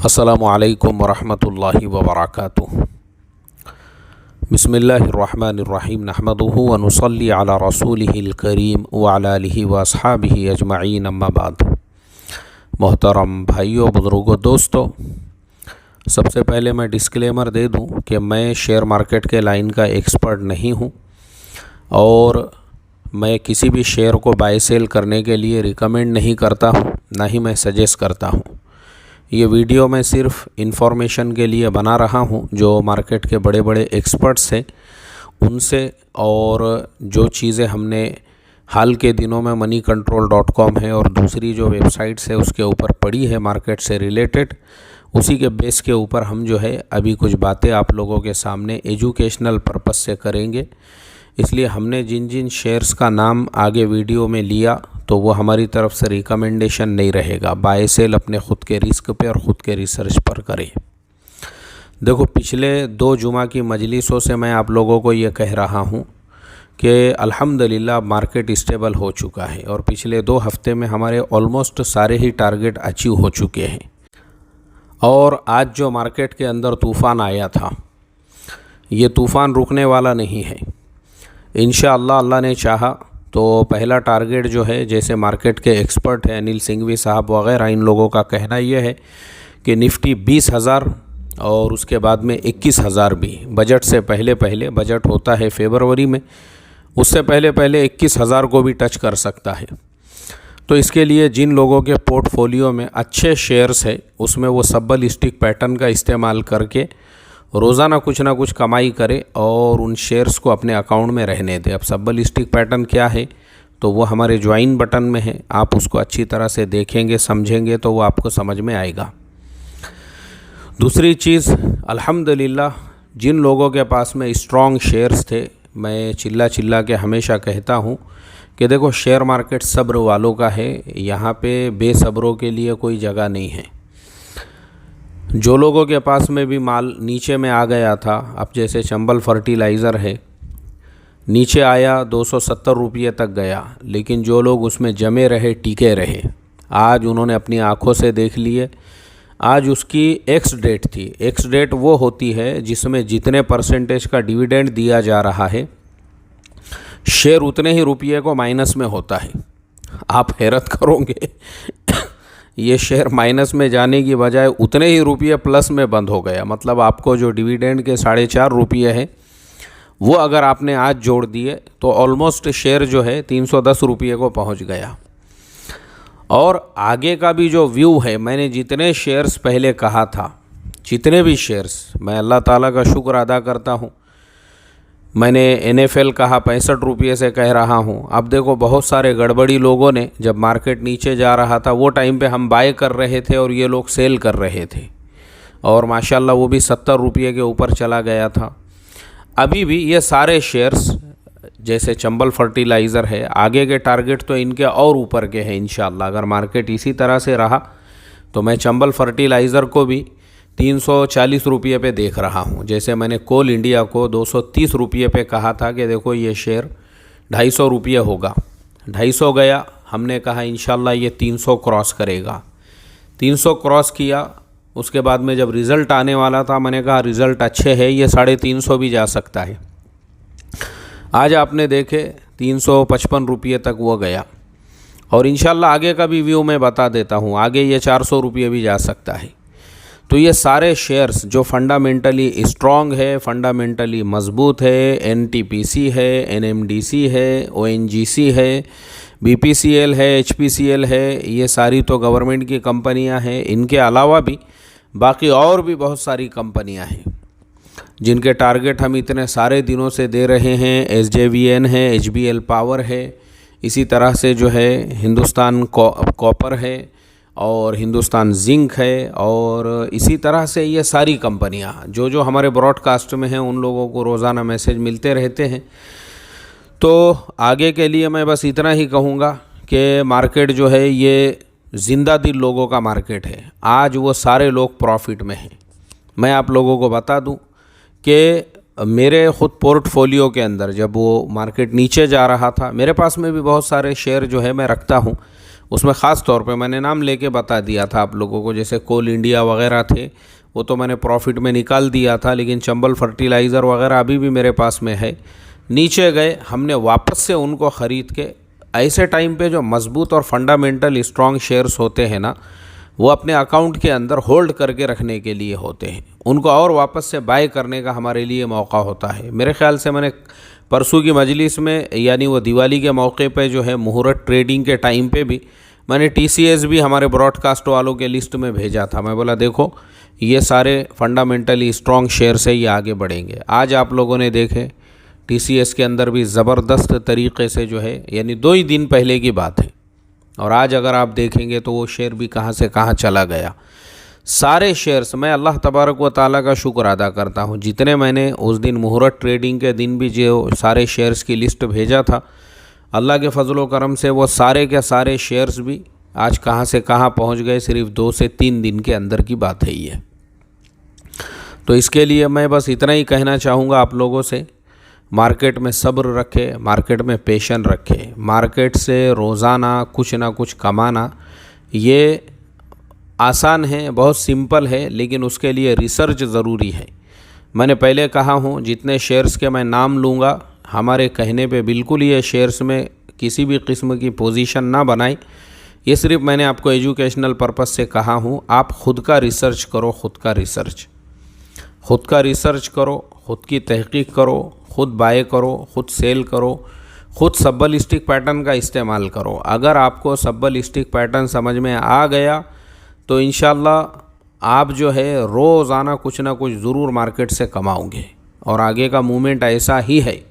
अस्सलामु अलैकुम वरहमतुल्लाहि वबरकातुहू। बिस्मिल्लाहिर्रहमानिर्रहीम नहमदुहु व नुसल्ली अला रसूलिहिल करीम व अला आलिहि व अस्हाबिहि अजमईन अम्मा बाद। मोहतरम भाइयों, बुज़ुर्गों, दोस्तों, सबसे पहले मैं डिस्क्लेमर दे दूं कि मैं शेयर मार्केट के लाइन का एक्सपर्ट नहीं हूं और मैं किसी भी शेयर को बाय सेल करने के लिए रिकमेंड नहीं करता हूं, ना ही मैं सजेस्ट करता हूं। ये वीडियो मैं सिर्फ इन्फॉर्मेशन के लिए बना रहा हूँ। जो मार्केट के बड़े बड़े एक्सपर्ट्स हैं उनसे और जो चीज़ें हमने हाल के दिनों में moneycontrol.com है और दूसरी जो वेबसाइट्स है उसके ऊपर पढ़ी है मार्केट से रिलेटेड, उसी के बेस के ऊपर हम जो है अभी कुछ बातें आप लोगों के सामने एजुकेशनल पर्पस से करेंगे। इसलिए हमने जिन जिन शेयर्स का नाम आगे वीडियो में लिया तो वो हमारी तरफ से रिकमेंडेशन नहीं रहेगा। बाय सेल अपने ख़ुद के रिस्क पे और ख़ुद के रिसर्च पर करें। देखो, पिछले 2 जुमा की मजलिसों से मैं आप लोगों को ये कह रहा हूँ कि अल्हम्दुलिल्लाह मार्केट स्टेबल हो चुका है और पिछले 2 हफ्ते में हमारे ऑलमोस्ट सारे ही टारगेट अचीव हो चुके हैं। और आज जो मार्केट के अंदर तूफ़ान आया था, ये तूफ़ान रुकने वाला नहीं है। इंशाअल्लाह अल्लाह ने चाहा तो पहला टारगेट जो है, जैसे मार्केट के एक्सपर्ट हैं अनिल सिंघवी साहब वगैरह, इन लोगों का कहना यह है कि निफ्टी 20,000 और उसके बाद में 21,000 भी बजट से पहले पहले, बजट होता है फरवरी में, उससे पहले पहले 21,000 को भी टच कर सकता है। तो इसके लिए जिन लोगों के पोर्टफोलियो में अच्छे शेयर्स है उसमें वो सब्बल स्टिक पैटर्न का इस्तेमाल करके रोज़ाना कुछ ना कुछ कमाई करे और उन शेयर्स को अपने अकाउंट में रहने दे। अब सब्बल स्टिक पैटर्न क्या है तो वो हमारे ज्वाइन बटन में है, आप उसको अच्छी तरह से देखेंगे समझेंगे तो वो आपको समझ में आएगा। दूसरी चीज़, अल्हम्दुलिल्लाह जिन लोगों के पास में स्ट्रॉन्ग शेयर्स थे, मैं चिल्ला चिल्ला के हमेशा कहता हूँ कि देखो, शेयर मार्केट सब्र वालों का है, यहाँ पे बेसब्रों के लिए कोई जगह नहीं है। जो लोगों के पास में भी माल नीचे में आ गया था, अब जैसे चंबल फर्टिलाइज़र है, नीचे आया 270 रुपये तक गया, लेकिन जो लोग उसमें जमे रहे, टिके रहे, आज उन्होंने अपनी आँखों से देख लिए। आज उसकी एक्स डेट थी। एक्स डेट वो होती है जिसमें जितने परसेंटेज का डिविडेंड दिया जा रहा है, शेयर उतने ही रुपये को माइनस में होता है। आप हैरत करोगे ये शेयर माइनस में जाने की बजाय उतने ही रुपये प्लस में बंद हो गया। मतलब आपको जो डिविडेंड के 4.5 रुपये है वो अगर आपने आज जोड़ दिए तो ऑलमोस्ट शेयर जो है 310 रुपये को पहुंच गया। और आगे का भी जो व्यू है, मैंने जितने शेयर्स पहले कहा था, जितने भी शेयर्स, मैं अल्लाह ताला का शुक्र अदा करता हूँ। मैंने NFL कहा 65 रुपये से कह रहा हूँ। अब देखो, बहुत सारे गड़बड़ी लोगों ने, जब मार्केट नीचे जा रहा था वो टाइम पे हम बाय कर रहे थे और ये लोग सेल कर रहे थे और माशाल्लाह वो भी 70 रुपये के ऊपर चला गया था। अभी भी ये सारे शेयर्स, जैसे चंबल फर्टिलाइज़र है, आगे के टारगेट तो इनके और ऊपर के हैं इंशाल्लाह। अगर मार्केट इसी तरह से रहा तो मैं चंबल फर्टिलाइज़र को भी 340 रुपये पे देख रहा हूँ। जैसे मैंने कोल इंडिया को 230 रुपये पे कहा था कि देखो ये शेयर 250 रुपये होगा, 250 गया, हमने कहा इंशाल्लाह ये 300 क्रॉस करेगा। 300 क्रॉस किया, उसके बाद में जब रिज़ल्ट आने वाला था मैंने कहा रिज़ल्ट अच्छे है, ये 350 भी जा सकता है। आज आपने देखे 355 रुपये तक वो गया और इंशाल्लाह आगे का भी व्यू मैं बता देता हूँ, आगे ये 400 रुपये भी जा सकता है। तो ये सारे शेयर्स जो फंडामेंटली स्ट्रॉन्ग है, फंडामेंटली मजबूत है, NTPC है, NMDC है, ONGC है, BPCL है, HPCL है, ये सारी तो गवर्नमेंट की कंपनियां हैं। इनके अलावा भी बाकी और भी बहुत सारी कंपनियां हैं जिनके टारगेट हम इतने सारे दिनों से दे रहे हैं। SJVN है, HBL पावर है, इसी तरह से जो है हिंदुस्तान कॉपर है और हिंदुस्तान जिंक है, और इसी तरह से ये सारी कंपनियां जो हमारे ब्रॉडकास्ट में हैं उन लोगों को रोज़ाना मैसेज मिलते रहते हैं। तो आगे के लिए मैं बस इतना ही कहूँगा कि मार्केट जो है ये ज़िंदा दिल लोगों का मार्केट है। आज वो सारे लोग प्रॉफिट में हैं। मैं आप लोगों को बता दूं कि मेरे ख़ुद पोर्टफोलियो के अंदर जब वो मार्केट नीचे जा रहा था, मेरे पास में भी बहुत सारे शेयर जो है मैं रखता हूँ, उसमें ख़ास तौर पे मैंने नाम लेके बता दिया था आप लोगों को, जैसे कोल इंडिया वगैरह थे वो तो मैंने प्रॉफिट में निकाल दिया था, लेकिन चंबल फर्टिलाइज़र वगैरह अभी भी मेरे पास में है। नीचे गए, हमने वापस से उनको ख़रीद के, ऐसे टाइम पे जो मजबूत और फंडामेंटल स्ट्रॉन्ग शेयर्स होते हैं ना, वो अपने अकाउंट के अंदर होल्ड करके रखने के लिए होते हैं, उनको और वापस से बाय करने का हमारे लिए मौका होता है। मेरे ख्याल से मैंने परसों की मजलिस में, यानी वो दिवाली के मौके पे जो है मुहूर्त ट्रेडिंग के टाइम पे भी मैंने TCS भी हमारे ब्रॉडकास्ट वालों के लिस्ट में भेजा था। मैं बोला देखो ये सारे फंडामेंटली स्ट्रॉन्ग शेयर से ही आगे बढ़ेंगे। आज आप लोगों ने देखे TCS के अंदर भी ज़बरदस्त तरीक़े से जो है, यानी 2 ही दिन पहले की बात है, और आज अगर आप देखेंगे तो वो शेयर भी कहाँ से कहाँ चला गया। सारे शेयर्स, मैं अल्लाह तबारक व ताला का शुक्र अदा करता हूँ, जितने मैंने उस दिन मुहूर्त ट्रेडिंग के दिन भी जो सारे शेयर्स की लिस्ट भेजा था, अल्लाह के फजलो करम से वो सारे के सारे शेयर्स भी आज कहाँ से कहाँ पहुँच गए। सिर्फ 2 से 3 दिन के अंदर की बात है ये। तो इसके लिए मैं बस इतना ही कहना चाहूँगा आप लोगों से, मार्केट में सब्र रखें, मार्केट में पेशेंस रखें। मार्केट से रोज़ाना कुछ ना कुछ कमाना ये आसान है, बहुत सिंपल है, लेकिन उसके लिए रिसर्च ज़रूरी है। मैंने पहले कहा हूँ, जितने शेयर्स के मैं नाम लूँगा, हमारे कहने पे बिल्कुल ये शेयर्स में किसी भी किस्म की पोजीशन ना बनाएं। ये सिर्फ मैंने आपको एजुकेशनल पर्पस से कहा हूँ। आप ख़ुद का रिसर्च करो, ख़ुद का रिसर्च करो, ख़ुद की तहकीक करो, ख़ुद बाय करो, ख़ुद सेल करो, ख़ुद सब्बल स्टिक पैटर्न का इस्तेमाल करो। अगर आपको सब्बल स्टिक पैटर्न समझ में आ गया तो इंशाल्लाह आप जो है रोज़ाना कुछ ना कुछ ज़रूर मार्केट से कमाओगे, और आगे का मूवमेंट ऐसा ही है।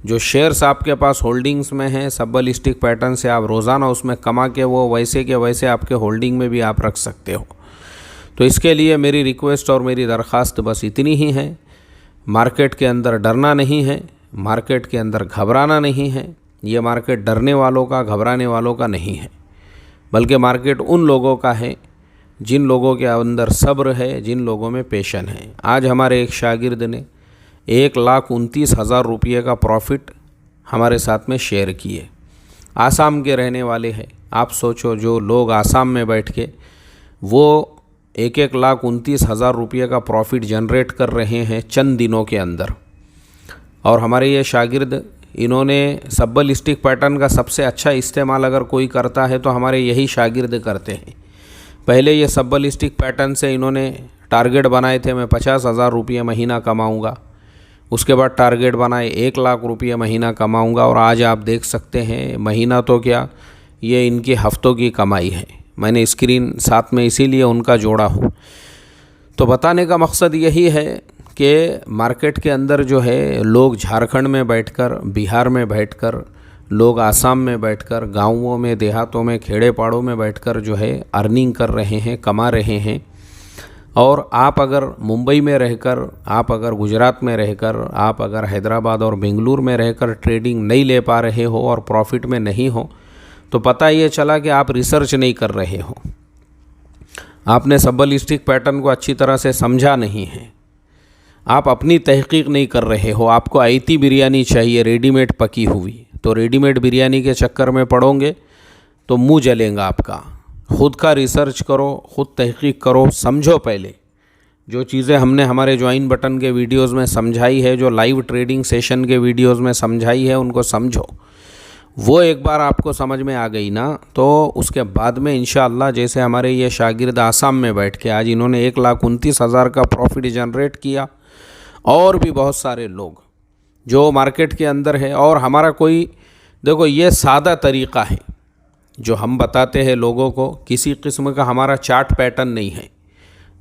जो शेयर्स आपके पास होल्डिंग्स में हैं सब्बल स्टिक पैटर्न से, आप रोज़ाना उसमें कमा के वो वैसे के वैसे आपके होल्डिंग में भी आप रख सकते हो। तो इसके लिए मेरी रिक्वेस्ट और मेरी दरख्वास्त बस इतनी ही है, मार्केट के अंदर डरना नहीं है, मार्केट के अंदर घबराना नहीं है। ये मार्केट डरने वालों का, घबराने वालों का नहीं है, बल्कि मार्केट उन लोगों का है जिन लोगों के अंदर सब्र है, जिन लोगों में पेशन है। आज हमारे एक शागिर्द ने 1,29,000 रुपये का प्रॉफिट हमारे साथ में शेयर किए। आसाम के रहने वाले हैं। आप सोचो, जो लोग आसाम में बैठ के वो 1,29,000 रुपये का प्रॉफिट जनरेट कर रहे हैं चंद दिनों के अंदर, और हमारे ये शागिर्द, इन्होंने सब्बल स्टिक पैटर्न का सबसे अच्छा इस्तेमाल अगर कोई करता है तो हमारे यही शागिर्द करते हैं। पहले ये सब्बल स्टिक पैटर्न से इन्होंने टारगेट बनाए थे, मैं 50,000 रुपये महीना कमाऊँगा। उसके बाद टारगेट बनाए 1,00,000 रुपये महीना कमाऊँगा, और आज आप देख सकते हैं महीना तो क्या, ये इनकी हफ्तों की कमाई है। मैंने स्क्रीन साथ में इसीलिए उनका जोड़ा हूँ। तो बताने का मकसद यही है कि मार्केट के अंदर जो है लोग झारखंड में बैठकर, बिहार में बैठकर, लोग आसाम में बैठकर, गाँवों में, देहातों में, खेड़े पाड़ों में बैठकर जो है अर्निंग कर रहे हैं, कमा रहे हैं। और आप अगर मुंबई में रहकर, आप अगर गुजरात में रहकर, आप अगर हैदराबाद और बेंगलुरु में रहकर ट्रेडिंग नहीं ले पा रहे हो और प्रॉफिट में नहीं हो, तो पता ये चला कि आप रिसर्च नहीं कर रहे हो, आपने सब्बल स्टिक पैटर्न को अच्छी तरह से समझा नहीं है, आप अपनी तहकीक नहीं कर रहे हो। आपको आयती बिरयानी चाहिए रेडीमेड पकी हुई, तो रेडीमेड बिरयानी के चक्कर में पड़ोगे तो मुंह जलेगा आपका। ख़ुद का रिसर्च करो, ख़ुद तहकीक करो, समझो। पहले जो चीज़ें हमने हमारे ज्वाइन बटन के वीडियोस में समझाई है, जो लाइव ट्रेडिंग सेशन के वीडियोस में समझाई है, उनको समझो। वो एक बार आपको समझ में आ गई ना, तो उसके बाद में इंशाअल्लाह, जैसे हमारे ये शागिर्द आसाम में बैठ के आज इन्होंने 1,29,000 का प्रॉफिट जनरेट किया, और भी बहुत सारे लोग जो मार्केट के अंदर है। और हमारा कोई, देखो ये सादा तरीक़ा है जो हम बताते हैं लोगों को, किसी किस्म का हमारा चार्ट पैटर्न नहीं है।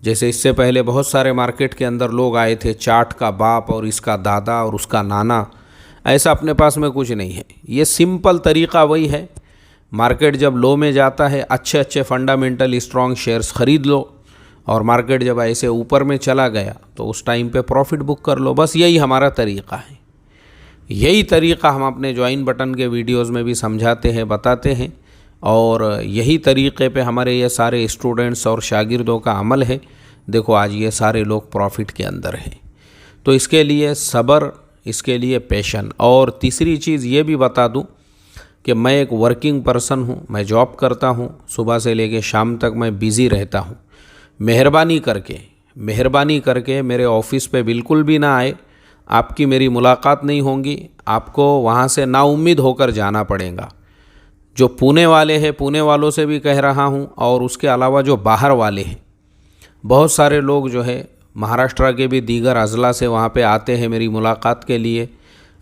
जैसे इससे पहले बहुत सारे मार्केट के अंदर लोग आए थे, चार्ट का बाप और इसका दादा और उसका नाना, ऐसा अपने पास में कुछ नहीं है। ये सिंपल तरीक़ा वही है, मार्केट जब लो में जाता है अच्छे अच्छे फंडामेंटल स्ट्रॉन्ग शेयर्स ख़रीद लो, और मार्केट जब ऐसे ऊपर में चला गया तो उस टाइम पे प्रॉफिट बुक कर लो। बस यही हमारा तरीक़ा है। यही तरीक़ा हम अपने ज्वाइन बटन के वीडियोज़ में भी समझाते हैं, बताते हैं, और यही तरीक़े पे हमारे ये सारे स्टूडेंट्स और शागिर्दों का अमल है। देखो आज ये सारे लोग प्रॉफिट के अंदर हैं। तो इसके लिए सब्र, इसके लिए पेशन। और तीसरी चीज़ ये भी बता दूं कि मैं एक वर्किंग पर्सन हूँ, मैं जॉब करता हूँ, सुबह से लेकर शाम तक मैं बिज़ी रहता हूँ। मेहरबानी करके मेरे ऑफिस पे बिल्कुल भी ना आए। आपकी मेरी मुलाकात नहीं होगी, आपको वहाँ से नाउम्मीद होकर जाना पड़ेगा। जो पुणे वाले हैं, पुणे वालों से भी कह रहा हूँ, और उसके अलावा जो बाहर वाले हैं, बहुत सारे लोग जो है महाराष्ट्र के भी दीगर अज़ला से वहाँ पे आते हैं मेरी मुलाकात के लिए।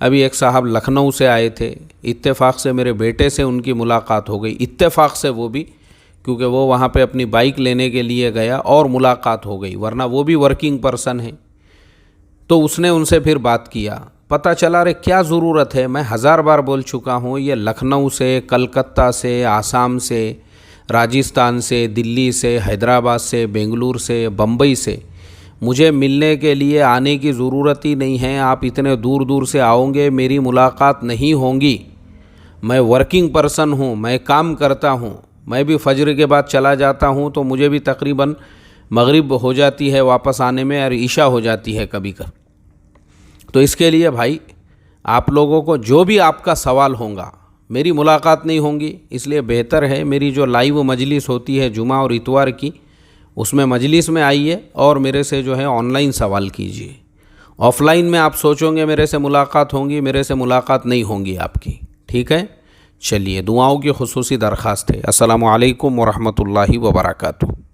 अभी एक साहब लखनऊ से आए थे, इत्तेफाक से मेरे बेटे से उनकी मुलाकात हो गई, इत्तेफाक से वो भी, क्योंकि वो वहाँ पे अपनी बाइक लेने के लिए गया और मुलाकात हो गई, वरना वो भी वर्किंग पर्सन है। तो उसने उनसे फिर बात किया, पता चला अरे क्या ज़रूरत है, मैं 1000 बार बोल चुका हूँ, ये लखनऊ से, कलकत्ता से, आसाम से, राजस्थान से, दिल्ली से, हैदराबाद से, बेंगलुरु से, बम्बई से मुझे मिलने के लिए आने की ज़रूरत ही नहीं है। आप इतने दूर दूर से आओगे, मेरी मुलाकात नहीं होगी। मैं वर्किंग पर्सन हूँ, मैं काम करता हूँ, मैं भी फजर के बाद चला जाता हूँ, तो मुझे भी तकरीबन मगरिब हो जाती है वापस आने में, और ईशा हो जाती है कभी कभी। तो इसके लिए भाई आप लोगों को जो भी आपका सवाल होगा, मेरी मुलाकात नहीं होंगी, इसलिए बेहतर है मेरी जो लाइव मजलिस होती है जुमा और इतवार की, उसमें मजलिस में आइए और मेरे से जो है ऑनलाइन सवाल कीजिए। ऑफलाइन में आप सोचोगे मेरे से मुलाकात होंगी, मेरे से मुलाकात नहीं होंगी आपकी। ठीक है, चलिए दुआओं की खुसूसी दरख्वास्त है। अस्सलामु अलैकुम वरहमतुल्लाहि वबरकातुहू।